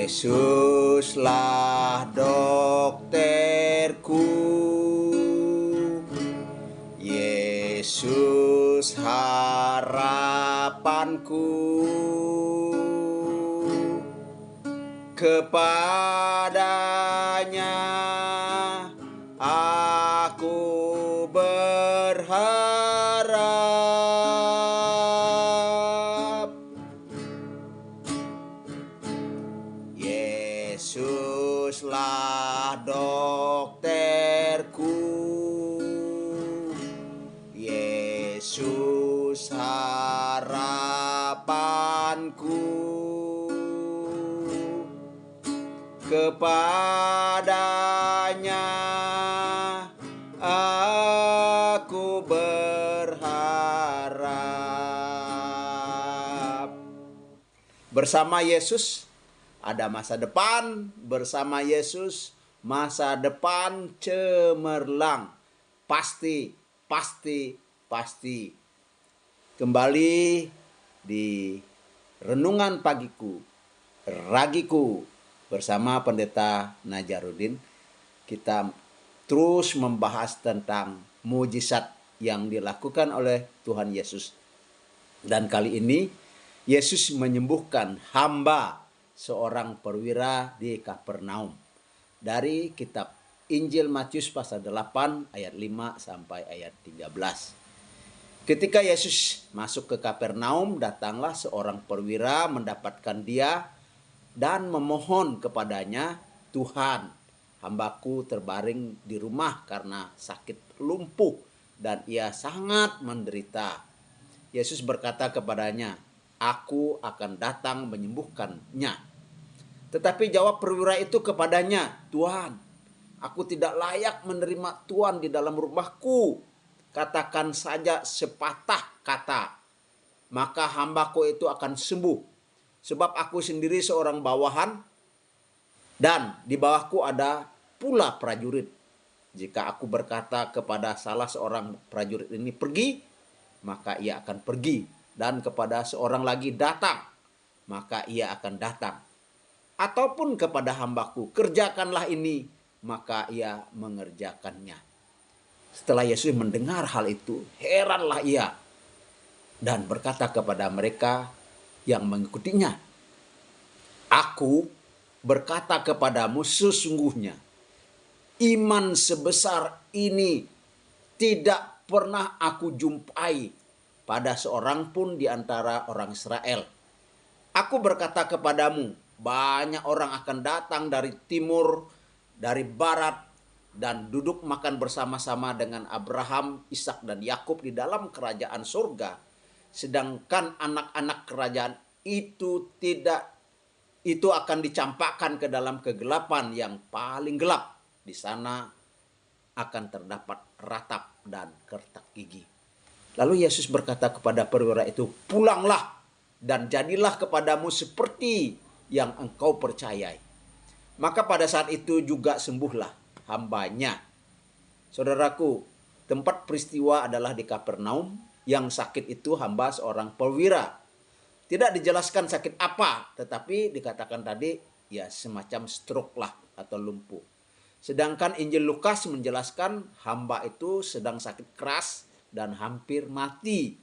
Yesuslah dokterku, Yesus harapanku, kepadanya aku berharap. Yesuslah dokterku, Yesus harapanku, kepadanya aku berharap. Bersama Yesus ada masa depan, bersama Yesus masa depan cemerlang. Pasti, pasti, pasti. Kembali di renungan pagiku, ragiku bersama Pendeta Najarudin. Kita terus membahas tentang mujizat yang dilakukan oleh Tuhan Yesus. Dan kali ini Yesus menyembuhkan hamba seorang perwira di Kapernaum. Dari kitab Injil Matius pasal 8 ayat 5 sampai ayat 13. Ketika Yesus masuk ke Kapernaum, datanglah seorang perwira mendapatkan dia dan memohon kepadanya, "Tuhan, hambaku terbaring di rumah karena sakit lumpuh dan ia sangat menderita." Yesus berkata kepadanya, "Aku akan datang menyembuhkannya." Tetapi jawab perwira itu kepadanya, "Tuhan, aku tidak layak menerima Tuhan di dalam rumahku. Katakan saja sepatah kata, maka hambaku itu akan sembuh. Sebab aku sendiri seorang bawahan dan di bawahku ada pula prajurit. Jika aku berkata kepada salah seorang prajurit ini pergi, maka ia akan pergi. Dan kepada seorang lagi datang, maka ia akan datang. Ataupun kepada hambaku, kerjakanlah ini, maka ia mengerjakannya." Setelah Yesus mendengar hal itu, heranlah ia dan berkata kepada mereka yang mengikutinya, "Aku berkata kepadamu sesungguhnya, iman sebesar ini tidak pernah aku jumpai pada seorang pun di antara orang Israel. Aku berkata kepadamu, banyak orang akan datang dari timur, dari barat, dan duduk makan bersama-sama dengan Abraham, Ishak, dan Yakub di dalam kerajaan surga. Sedangkan anak-anak kerajaan itu akan dicampakkan ke dalam kegelapan yang paling gelap. Di sana akan terdapat ratap dan kertak gigi." Lalu Yesus berkata kepada perwira itu, "Pulanglah dan jadilah kepadamu seperti yang engkau percayai." Maka pada saat itu juga sembuhlah hambanya. Saudaraku, tempat peristiwa adalah di Kapernaum. Yang sakit itu hamba seorang perwira. Tidak dijelaskan sakit apa, tetapi dikatakan tadi ya semacam stroke lah atau lumpuh. Sedangkan Injil Lukas menjelaskan hamba itu sedang sakit keras dan hampir mati.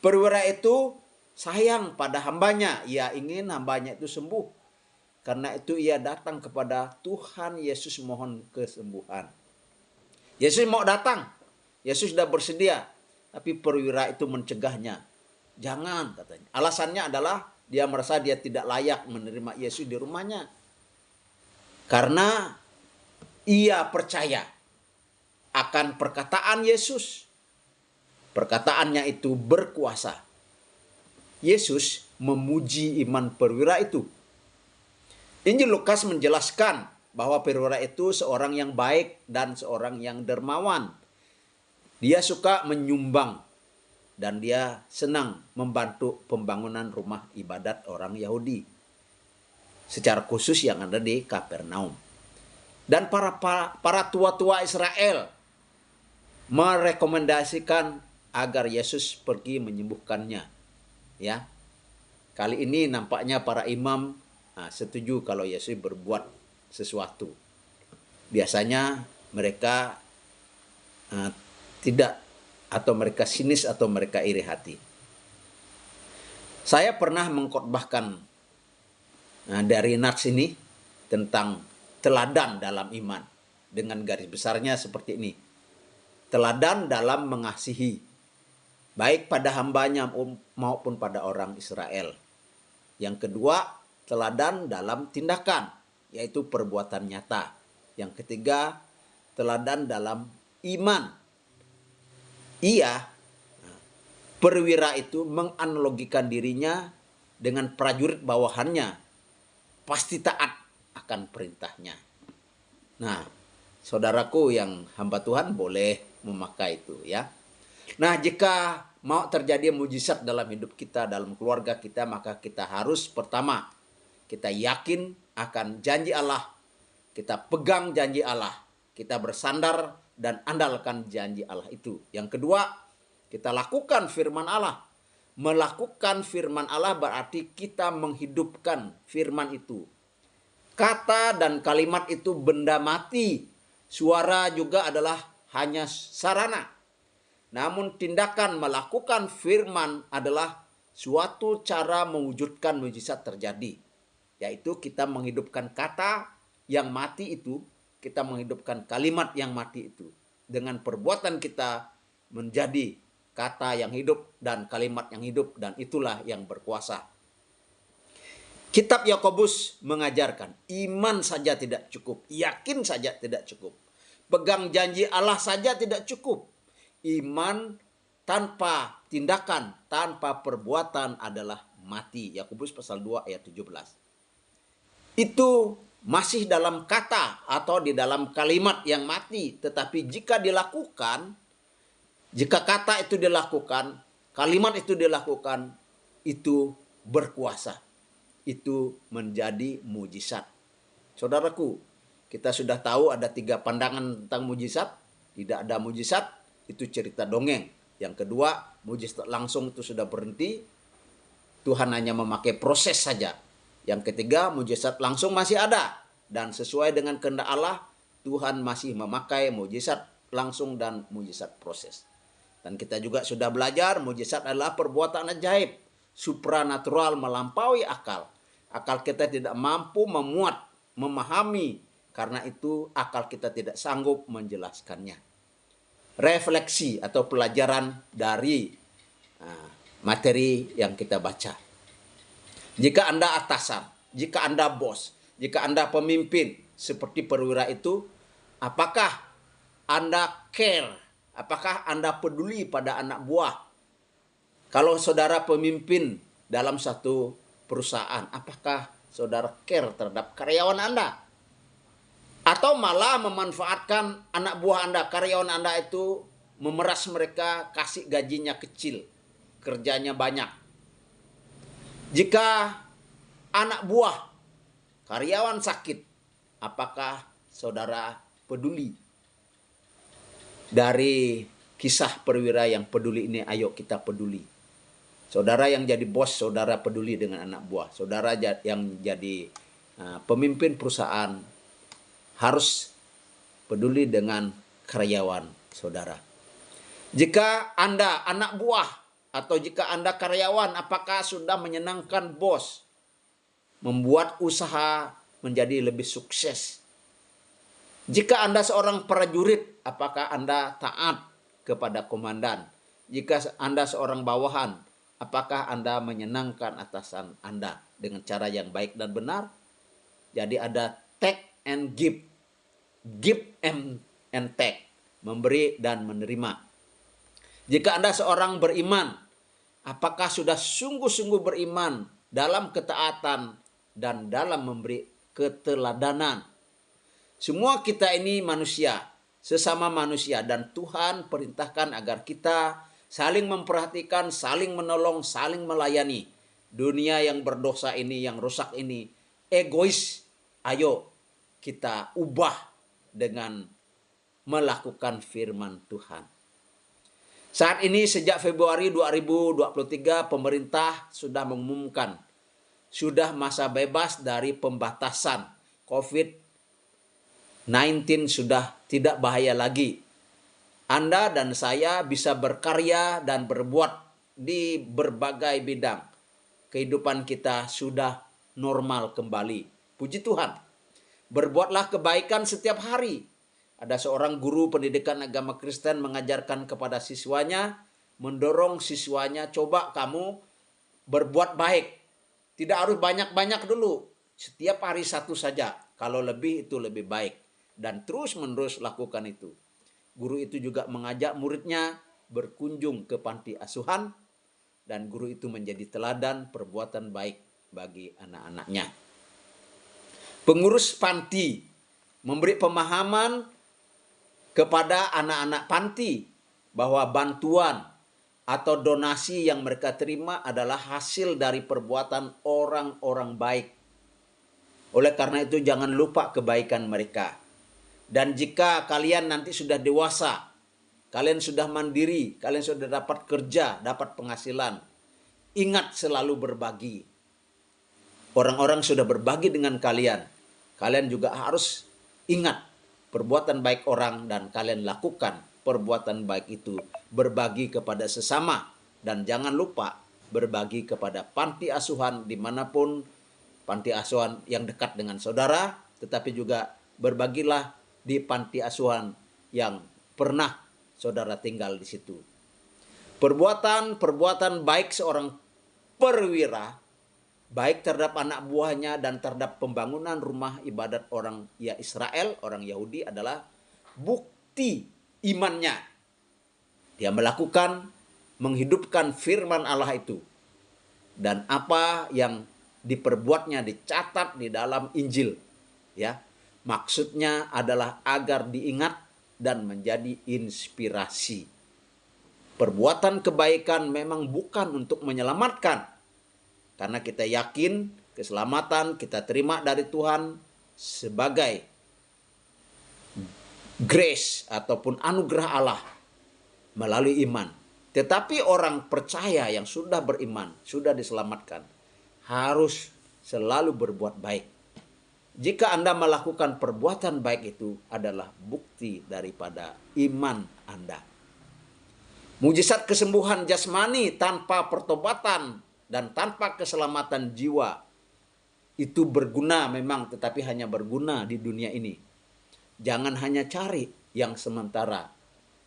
Perwira itu sayang pada hambanya, ia ingin hambanya itu sembuh. Karena itu ia datang kepada Tuhan Yesus mohon kesembuhan. Yesus mau datang, Yesus sudah bersedia, tapi perwira itu mencegahnya. "Jangan," katanya. Alasannya adalah dia merasa dia tidak layak menerima Yesus di rumahnya. Karena ia percaya akan perkataan Yesus. Perkataannya itu berkuasa. Yesus memuji iman perwira itu. Injil Lukas menjelaskan bahwa perwira itu seorang yang baik dan seorang yang dermawan. Dia suka menyumbang dan dia senang membantu pembangunan rumah ibadat orang Yahudi, secara khusus yang ada di Kapernaum. Dan para tua-tua Israel merekomendasikan agar Yesus pergi menyembuhkannya. Ya, kali ini nampaknya para imam setuju kalau Yesus berbuat sesuatu. Biasanya mereka tidak, atau mereka sinis, atau mereka iri hati. Saya pernah mengkhotbahkan dari nats ini tentang teladan dalam iman. Dengan garis besarnya seperti ini. Teladan dalam mengasihi, baik pada hambanya maupun pada orang Israel. Yang kedua, teladan dalam tindakan, yaitu perbuatan nyata. Yang ketiga, teladan dalam iman. Perwira itu menganalogikan dirinya dengan prajurit bawahannya, pasti taat akan perintahnya. Nah, saudaraku yang hamba Tuhan boleh memakai itu ya. Nah, jika mau terjadi mujizat dalam hidup kita, dalam keluarga kita, maka kita harus pertama, kita yakin akan janji Allah, kita pegang janji Allah, kita bersandar dan andalkan janji Allah itu. Yang kedua, kita lakukan firman Allah. Melakukan firman Allah berarti kita menghidupkan firman itu. Kata dan kalimat itu benda mati. Suara juga adalah hanya sarana. Namun tindakan melakukan firman adalah suatu cara mewujudkan mujizat terjadi. Yaitu kita menghidupkan kata yang mati itu, kita menghidupkan kalimat yang mati itu. Dengan perbuatan kita menjadi kata yang hidup dan kalimat yang hidup, dan itulah yang berkuasa. Kitab Yakobus mengajarkan iman saja tidak cukup, yakin saja tidak cukup, pegang janji Allah saja tidak cukup. Iman tanpa tindakan, tanpa perbuatan adalah mati. Yakobus pasal 2 ayat 17. Itu masih dalam kata atau di dalam kalimat yang mati, tetapi jika dilakukan, jika kata itu dilakukan, kalimat itu dilakukan, itu berkuasa. Itu menjadi mujizat. Saudaraku, kita sudah tahu ada 3 pandangan tentang mujizat. Tidak ada mujizat, itu cerita dongeng. Yang kedua, mujizat langsung itu sudah berhenti. Tuhan hanya memakai proses saja. Yang ketiga, mujizat langsung masih ada. Dan sesuai dengan kehendak Allah, Tuhan masih memakai mujizat langsung dan mujizat proses. Dan kita juga sudah belajar mujizat adalah perbuatan ajaib, supranatural, melampaui akal. Akal kita tidak mampu memuat, memahami, karena itu akal kita tidak sanggup menjelaskannya. Refleksi atau pelajaran dari materi yang kita baca. Jika Anda atasan, jika Anda bos, jika Anda pemimpin seperti perwira itu, apakah Anda care? Apakah Anda peduli pada anak buah? Kalau saudara pemimpin dalam satu perusahaan, apakah saudara care terhadap karyawan Anda? Atau malah memanfaatkan anak buah Anda, karyawan Anda itu memeras mereka, kasih gajinya kecil, kerjanya banyak. Jika anak buah, karyawan sakit, apakah saudara peduli? Dari kisah perwira yang peduli ini, ayo kita peduli. Saudara yang jadi bos, saudara peduli dengan anak buah. Saudara yang jadi pemimpin perusahaan harus peduli dengan karyawan saudara. Jika Anda anak buah atau jika Anda karyawan, apakah sudah menyenangkan bos? Membuat usaha menjadi lebih sukses. Jika Anda seorang prajurit, apakah Anda taat kepada komandan? Jika Anda seorang bawahan, apakah Anda menyenangkan atasan Anda dengan cara yang baik dan benar? Jadi ada take and give. Give and take. Memberi dan menerima. Jika Anda seorang beriman, apakah sudah sungguh-sungguh beriman dalam ketaatan dan dalam memberi keteladanan? Semua kita ini manusia, sesama manusia, dan Tuhan perintahkan agar kita saling memperhatikan, saling menolong, saling melayani. Dunia yang berdosa ini, yang rusak ini, egois. Ayo kita ubah dengan melakukan firman Tuhan. Saat ini sejak Februari 2023 pemerintah sudah mengumumkan sudah masa bebas dari pembatasan COVID-19, sudah tidak bahaya lagi. Anda dan saya bisa berkarya dan berbuat di berbagai bidang. Kehidupan kita sudah normal kembali. Puji Tuhan. Berbuatlah kebaikan setiap hari. Ada seorang guru pendidikan agama Kristen mengajarkan kepada siswanya, mendorong siswanya, coba kamu berbuat baik. Tidak harus banyak-banyak dulu. Setiap hari satu saja. Kalau lebih itu lebih baik. Dan terus-menerus lakukan itu. Guru itu juga mengajak muridnya berkunjung ke panti asuhan. Dan guru itu menjadi teladan perbuatan baik bagi anak-anaknya. Pengurus panti memberi pemahaman kepada anak-anak panti bahwa bantuan atau donasi yang mereka terima adalah hasil dari perbuatan orang-orang baik. Oleh karena itu jangan lupa kebaikan mereka. Dan jika kalian nanti sudah dewasa, kalian sudah mandiri, kalian sudah dapat kerja, dapat penghasilan, ingat selalu berbagi. Orang-orang sudah berbagi dengan kalian. Kalian juga harus ingat perbuatan baik orang dan kalian lakukan perbuatan baik itu. Berbagi kepada sesama. Dan jangan lupa berbagi kepada panti asuhan dimanapun panti asuhan yang dekat dengan saudara. Tetapi juga berbagilah di panti asuhan yang pernah saudara tinggal di situ. Perbuatan baik seorang perwira, baik terhadap anak buahnya dan terhadap pembangunan rumah ibadat orang Israel, orang Yahudi adalah bukti imannya. Dia melakukan, menghidupkan firman Allah itu. Dan apa yang diperbuatnya dicatat di dalam Injil. Ya, maksudnya adalah agar diingat dan menjadi inspirasi. Perbuatan kebaikan memang bukan untuk menyelamatkan. Karena kita yakin keselamatan kita terima dari Tuhan sebagai grace ataupun anugerah Allah melalui iman. Tetapi orang percaya yang sudah beriman, sudah diselamatkan, harus selalu berbuat baik. Jika Anda melakukan perbuatan baik itu adalah bukti daripada iman Anda. Mujizat kesembuhan jasmani tanpa pertobatan dan tanpa keselamatan jiwa itu berguna memang, tetapi hanya berguna di dunia ini. Jangan hanya cari yang sementara,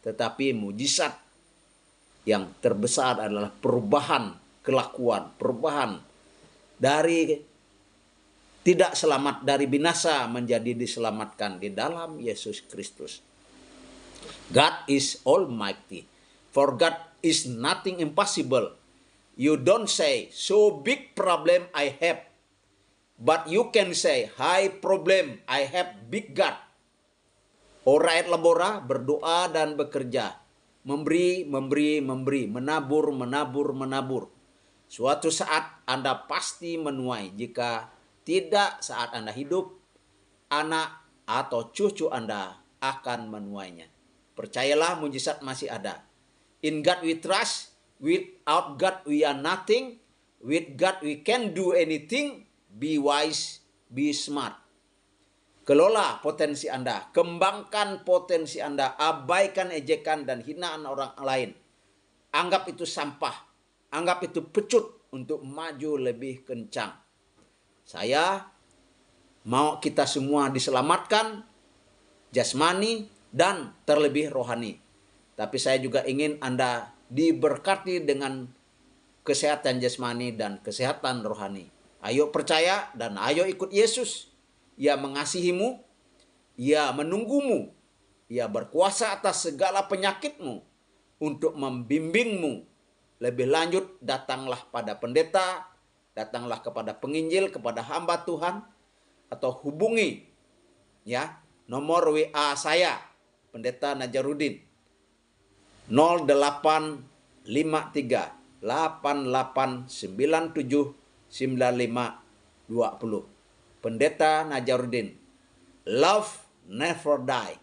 tetapi mujizat yang terbesar adalah perubahan kelakuan, perubahan dari tidak selamat, dari binasa menjadi diselamatkan di dalam Yesus Kristus. God is almighty. For God is nothing impossible. You don't say, so big problem I have. But you can say, high problem I have big God. Ora et labora, berdoa dan bekerja. Memberi, menabur. Suatu saat Anda pasti menuai. Jika tidak saat Anda hidup, anak atau cucu Anda akan menuainya. Percayalah, mujizat masih ada. In God we trust. Without God we are nothing. With God we can do anything. Be wise, be smart. Kelola potensi Anda. Kembangkan potensi Anda. Abaikan ejekan dan hinaan orang lain. Anggap itu sampah. Anggap itu pecut untuk maju lebih kencang. Saya mau kita semua diselamatkan jasmani dan terlebih rohani. Tapi saya juga ingin Anda diberkati dengan kesehatan jasmani dan kesehatan rohani. Ayo percaya dan ayo ikut Yesus. Ia mengasihimu, Ia menunggumu, Ia berkuasa atas segala penyakitmu untuk membimbingmu. Lebih lanjut, datanglah pada pendeta, datanglah kepada penginjil, kepada hamba Tuhan, atau hubungi ya nomor WA saya, Pendeta Najarudin, 0853 8897 9520. Pendeta Najarudin. Love never die.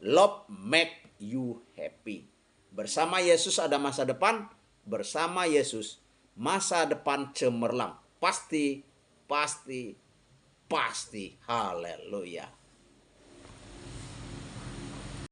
Love make you happy. Bersama Yesus ada masa depan, bersama Yesus masa depan cemerlang. Pasti, pasti, pasti. Haleluya.